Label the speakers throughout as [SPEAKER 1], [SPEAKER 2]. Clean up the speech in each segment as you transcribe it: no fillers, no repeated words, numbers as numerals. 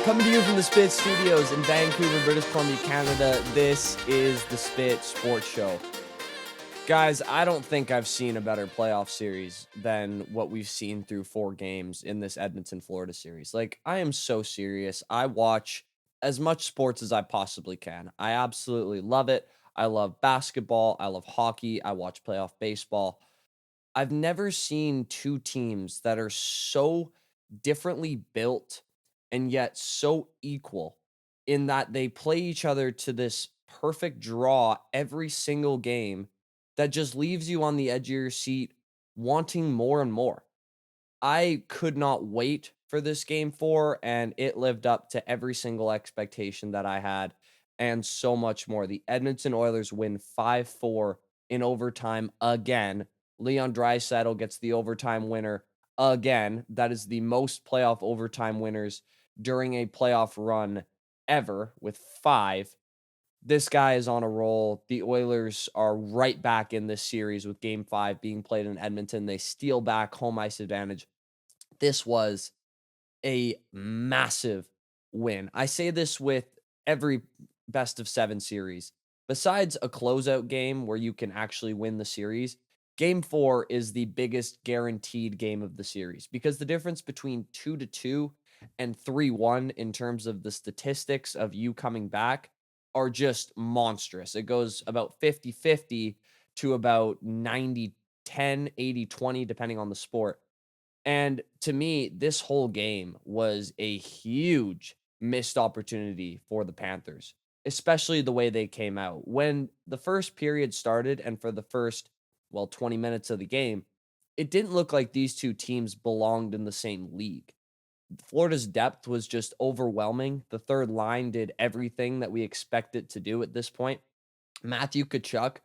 [SPEAKER 1] Coming to you from the Spit Studios in Vancouver, British Columbia, Canada, this is the Spit Sports Show. Guys, I don't think I've seen a better playoff series than what we've seen through 4 games in this Edmonton, Florida series. Like, I am so serious. I watch as much sports as I possibly can. I absolutely love it. I love basketball. I love hockey. I watch playoff baseball. I've never seen 2 teams that are so differently built and yet so equal in that they play each other to this perfect draw every single game that just leaves you on the edge of your seat wanting more and more. I could not wait for this game 4, and it lived up to every single expectation that I had and so much more. The Edmonton Oilers win 5-4 in overtime again. Leon Draisaitl gets the overtime winner again. That is the most playoff overtime winners during a playoff run ever with 5. This guy is on a roll. The Oilers are right back in this series with game 5 being played in Edmonton. They steal back home ice advantage. This was a massive win. I say this with every best of 7 series. Besides a closeout game where you can actually win the series, game 4 is the biggest guaranteed game of the series because the difference between 2-2 and 3-1 in terms of the statistics of you coming back are just monstrous. It goes about 50-50 to about 90-10, 80-20, depending on the sport. And to me, this whole game was a huge missed opportunity for the Panthers, especially the way they came out. When the first period started and for the first, 20 minutes of the game, it didn't look like these 2 teams belonged in the same league. Florida's depth was just overwhelming. The third line did everything that we expect it to do at this point. Matthew Tkachuk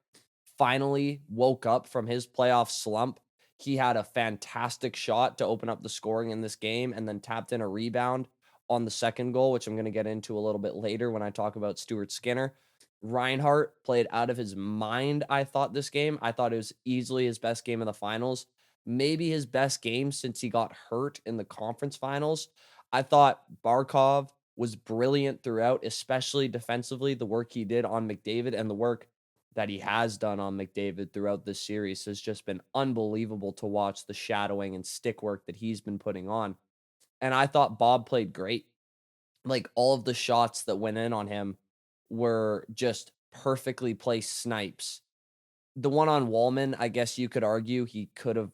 [SPEAKER 1] finally woke up from his playoff slump. He had a fantastic shot to open up the scoring in this game and then tapped in a rebound on the second goal, which I'm going to get into a little bit later when I talk about Stuart Skinner. Reinhart played out of his mind, I thought, this game. I thought it was easily his best game in the finals, maybe his best game since he got hurt in the conference finals. I thought Barkov was brilliant throughout, especially defensively. The work he did on McDavid and the work that he has done on McDavid throughout this series has just been unbelievable to watch, the shadowing and stick work that he's been putting on. And I thought Bob played great. Like, all of the shots that went in on him were just perfectly placed snipes. The one on Wallman, I guess you could argue he could have,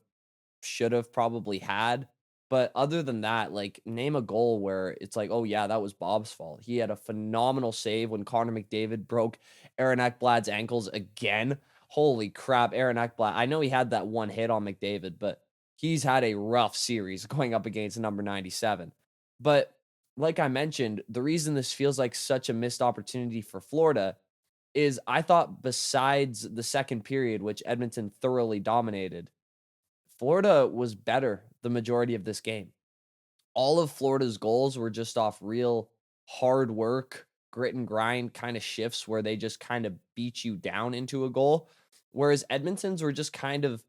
[SPEAKER 1] should have probably had. But other than that, like, name a goal where it's like, oh yeah, that was Bob's fault. He had a phenomenal save when Connor McDavid broke Aaron Ekblad's ankles again. Holy crap, Aaron Ekblad. I know he had that one hit on McDavid, but he's had a rough series going up against number 97. But like I mentioned, the reason this feels like such a missed opportunity for Florida is I thought besides the second period, which Edmonton thoroughly dominated, Florida was better the majority of this game. All of Florida's goals were just off real hard work, grit and grind kind of shifts where they just kind of beat you down into a goal. Whereas Edmonton's were just kind of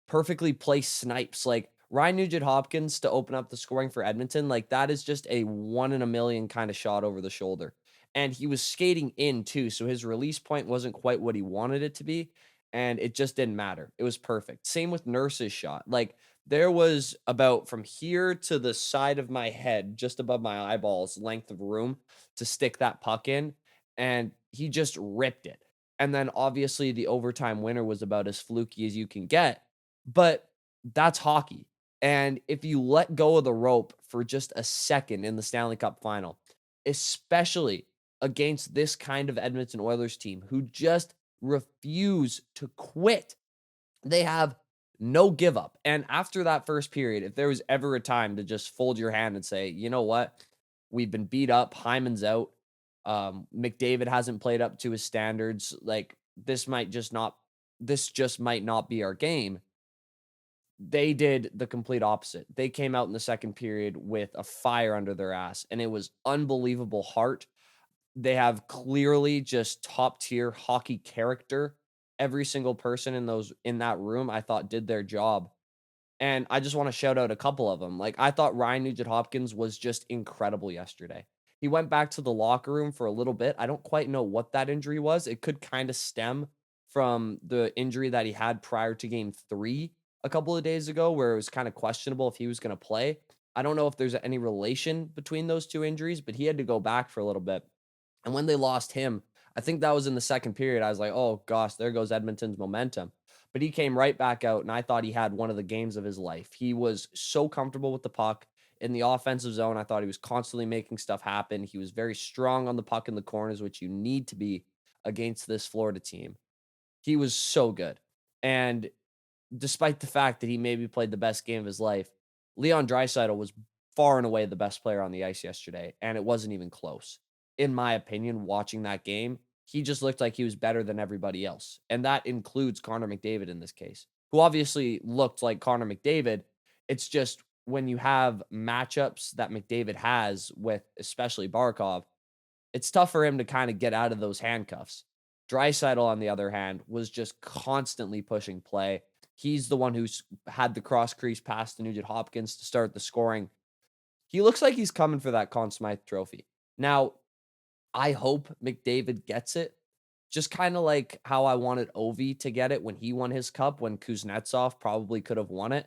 [SPEAKER 1] perfectly placed snipes. Like Ryan Nugent Hopkins to open up the scoring for Edmonton, like that is just a 1 in a million kind of shot over the shoulder. And he was skating in too. So his release point wasn't quite what he wanted it to be. And it just didn't matter. It was perfect. Same with Nurse's shot. Like there was about from here to the side of my head, just above my eyeballs, length of room to stick that puck in. And he just ripped it. And then obviously the overtime winner was about as fluky as you can get. But that's hockey. And if you let go of the rope for just a second in the Stanley Cup final, especially against this kind of Edmonton Oilers team who just refuse to quit, they have no give up. And after that first period, if there was ever a time to just fold your hand and say, you know what, we've been beat up, Hyman's out, McDavid hasn't played up to his standards, like this just might not be our game. They did the complete opposite. They came out in the second period with a fire under their ass, and it was unbelievable heart. They have clearly just top tier hockey character. Every single person in that room, I thought did their job. And I just want to shout out a couple of them. Like I thought Ryan Nugent Hopkins was just incredible yesterday. He went back to the locker room for a little bit. I don't quite know what that injury was. It could kind of stem from the injury that he had prior to game 3 a couple of days ago, where it was kind of questionable if he was going to play. I don't know if there's any relation between those two injuries, but he had to go back for a little bit. And when they lost him, I think that was in the second period. I was like, oh gosh, there goes Edmonton's momentum. But he came right back out, and I thought he had one of the games of his life. He was so comfortable with the puck in the offensive zone. I thought he was constantly making stuff happen. He was very strong on the puck in the corners, which you need to be against this Florida team. He was so good. And despite the fact that he maybe played the best game of his life, Leon Draisaitl was far and away the best player on the ice yesterday, and it wasn't even close. In my opinion, watching that game, he just looked like he was better than everybody else, and that includes Connor McDavid in this case, who obviously looked like Connor McDavid. It's just when you have matchups that McDavid has with especially Barkov, it's tough for him to kind of get out of those handcuffs. Draisaitl, on the other hand, was just constantly pushing play. He's the one who's had the cross crease pass to Nugent Hopkins to start the scoring. He looks like he's coming for that Conn Smythe trophy. Now, I hope McDavid gets it, just kind of like how I wanted Ovi to get it when he won his cup, when Kuznetsov probably could have won it.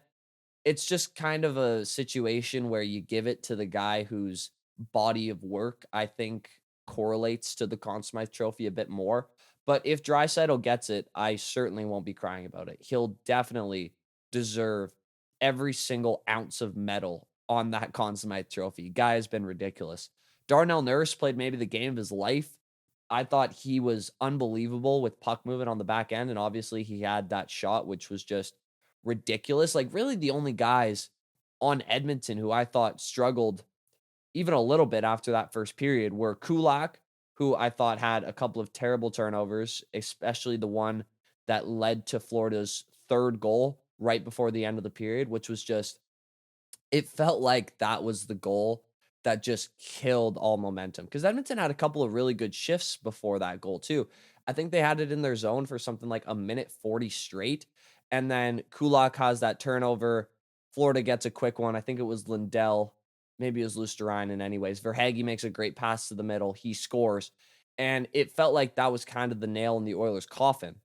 [SPEAKER 1] It's just kind of a situation where you give it to the guy whose body of work, I think, correlates to the Conn Smythe Trophy a bit more. But if Draisaitl gets it, I certainly won't be crying about it. He'll definitely deserve every single ounce of metal on that Conn Smythe Trophy. Guy has been ridiculous. Darnell Nurse played maybe the game of his life. I thought he was unbelievable with puck movement on the back end, and obviously he had that shot, which was just ridiculous. Like, really, the only guys on Edmonton who I thought struggled even a little bit after that first period were Kulak, who I thought had a couple of terrible turnovers, especially the one that led to Florida's third goal right before the end of the period, which was just, it felt like that was the goal that just killed all momentum, because Edmonton had a couple of really good shifts before that goal too. I think they had it in their zone for something like a minute 40 straight. And then Kulak has that turnover. Florida gets a quick one. I think it was Lindell. Maybe it was Luosterainen anyways. Verhaeghe makes a great pass to the middle. He scores. And it felt like that was kind of the nail in the Oilers' coffin.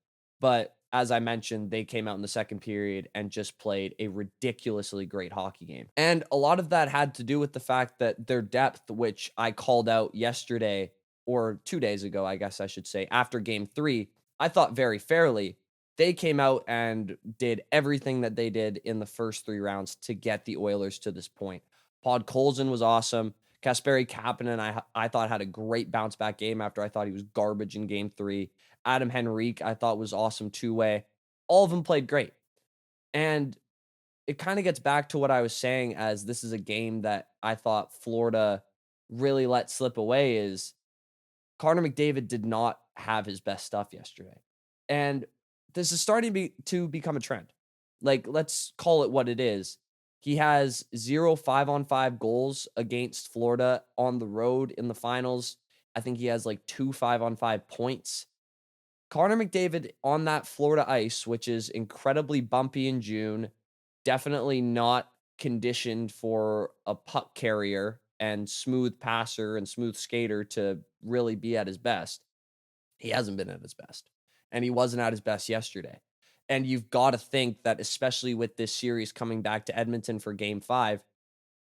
[SPEAKER 1] But as I mentioned, they came out in the second period and just played a ridiculously great hockey game. And a lot of that had to do with the fact that their depth, which I called out yesterday, or 2 days ago, I guess I should say, after game 3, I thought very fairly, they came out and did everything that they did in the first 3 rounds to get the Oilers to this point. Podkolzin was awesome. Kasperi Kapanen, I thought, had a great bounce back game after I thought he was garbage in game 3. Adam Henrique, I thought, was awesome two-way. All of them played great. And it kind of gets back to what I was saying, as this is a game that I thought Florida really let slip away, is Connor McDavid did not have his best stuff yesterday. And this is starting to become a trend. Like, let's call it what it is. He has 0 5-on-5 goals against Florida on the road in the finals. I think he has like 2 5-on-5 points. Connor McDavid on that Florida ice, which is incredibly bumpy in June, definitely not conditioned for a puck carrier and smooth passer and smooth skater to really be at his best. He hasn't been at his best, and he wasn't at his best yesterday. And you've got to think that, especially with this series coming back to Edmonton for game 5,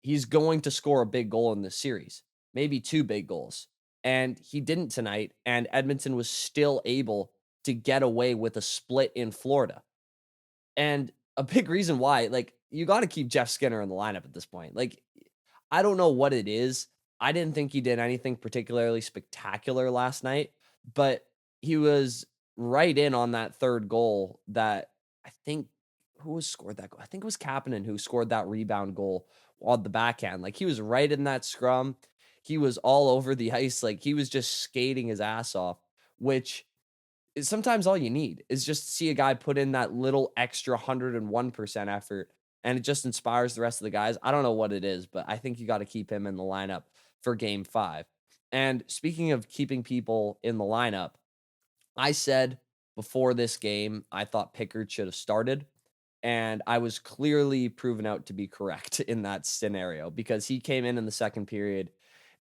[SPEAKER 1] he's going to score a big goal in this series, maybe 2 big goals. And he didn't tonight, and Edmonton was still able to get away with a split in Florida. And a big reason why, like, you got to keep Jeff Skinner in the lineup at this point. Like, I don't know what it is. I didn't think he did anything particularly spectacular last night, but he was right in on that third goal that, I think, who was scored that goal? I think it was Kapanen who scored that rebound goal on the backhand. Like, he was right in that scrum. He was all over the ice. Like, he was just skating his ass off, which is sometimes all you need, is just to see a guy put in that little extra 101% effort, and it just inspires the rest of the guys. I don't know what it is, but I think you got to keep him in the lineup for game 5. And speaking of keeping people in the lineup, I said before this game, I thought Pickard should have started. And I was clearly proven out to be correct in that scenario, because he came in the second period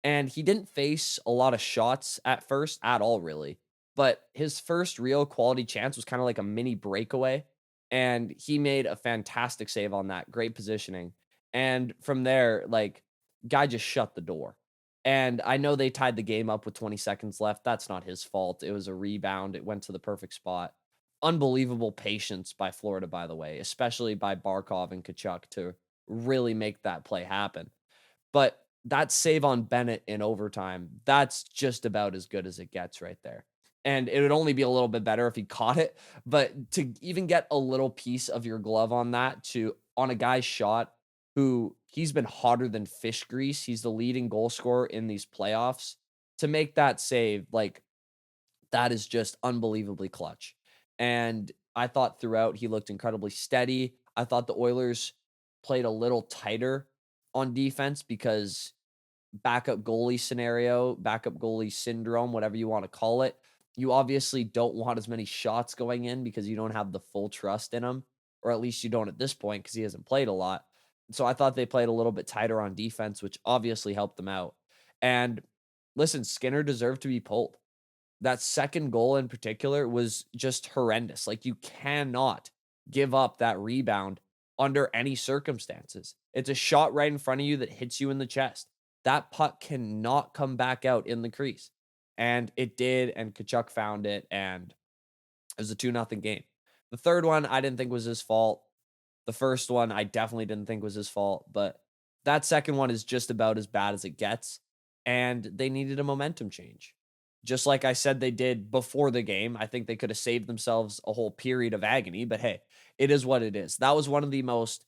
[SPEAKER 1] And he didn't face a lot of shots at first at all, really. But his first real quality chance was kind of like a mini breakaway. And he made a fantastic save on that. Great positioning. And from there, like, guy just shut the door. And I know they tied the game up with 20 seconds left. That's not his fault. It was a rebound. It went to the perfect spot. Unbelievable patience by Florida, by the way, especially by Barkov and Kachuk to really make that play happen. But that save on Bennett in overtime, that's just about as good as it gets right there. And it would only be a little bit better if he caught it, but to even get a little piece of your glove on that to on a guy's shot who he's been hotter than fish grease, he's the leading goal scorer in these playoffs. To make that save, like, that is just unbelievably clutch. And I thought throughout he looked incredibly steady. I thought the Oilers played a little tighter on defense because backup goalie scenario, backup goalie syndrome, whatever you want to call it. You obviously don't want as many shots going in because you don't have the full trust in him, or at least you don't at this point because he hasn't played a lot. So I thought they played a little bit tighter on defense, which obviously helped them out. And listen, Skinner deserved to be pulled. That second goal in particular was just horrendous. Like, you cannot give up that rebound under any circumstances. It's a shot right in front of you that hits you in the chest. That puck cannot come back out in the crease. And it did, and Kachuk found it, and it was a 2-0 game. The third one, I didn't think was his fault. The first one, I definitely didn't think was his fault, but that second one is just about as bad as it gets, and they needed a momentum change. Just like I said they did before the game, I think they could have saved themselves a whole period of agony, but hey, it is what it is. That was one of the most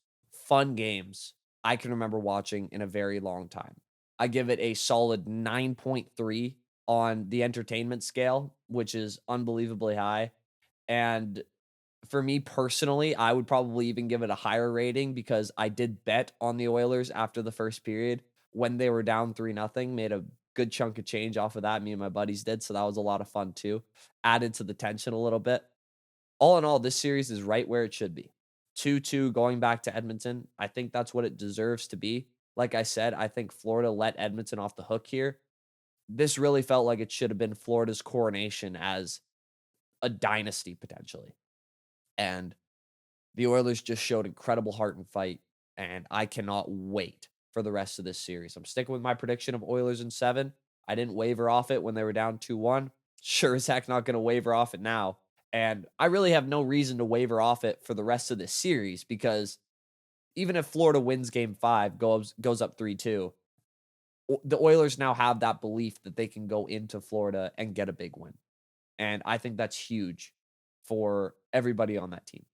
[SPEAKER 1] fun games I can remember watching in a very long time. I give it a solid 9.3 on the entertainment scale, which is unbelievably high. And for me personally, I would probably even give it a higher rating because I did bet on the Oilers after the first period when they were down 3-0, made a good chunk of change off of that. Me and my buddies did. So that was a lot of fun too. Added to the tension a little bit. All in all, this series is right where it should be. 2-2 going back to Edmonton. I think that's what it deserves to be. Like I said, I think Florida let Edmonton off the hook here. This really felt like it should have been Florida's coronation as a dynasty potentially. And the Oilers just showed incredible heart and fight, and I cannot wait for the rest of this series. I'm sticking with my prediction of Oilers in 7. I didn't waver off it when they were down 2-1. Sure as heck not going to waver off it now. And I really have no reason to waver off it for the rest of this series because even if Florida wins game 5, goes up 3-2, the Oilers now have that belief that they can go into Florida and get a big win. And I think that's huge for everybody on that team.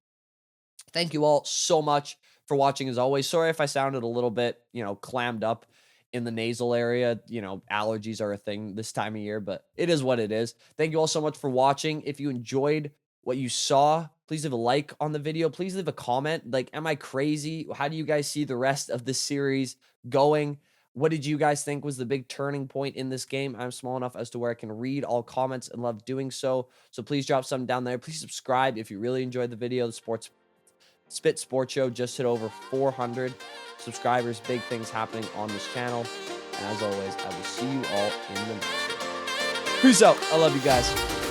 [SPEAKER 1] Thank you all so much for watching as always. Sorry if I sounded a little bit, clammed up in the nasal area. Allergies are a thing this time of year, but it is what it is. Thank you all so much for watching. If you enjoyed what you saw, please leave a like on the video. Please leave a comment. Like, am I crazy? How do you guys see the rest of this series going? What did you guys think was the big turning point in this game? I'm small enough as to where I can read all comments and love doing so. So please drop something down there. Please subscribe if you really enjoyed the video. The Spit Sports Show just hit over 400 subscribers. Big things happening on this channel. And as always, I will see you all in the next one. Peace out. I love you guys.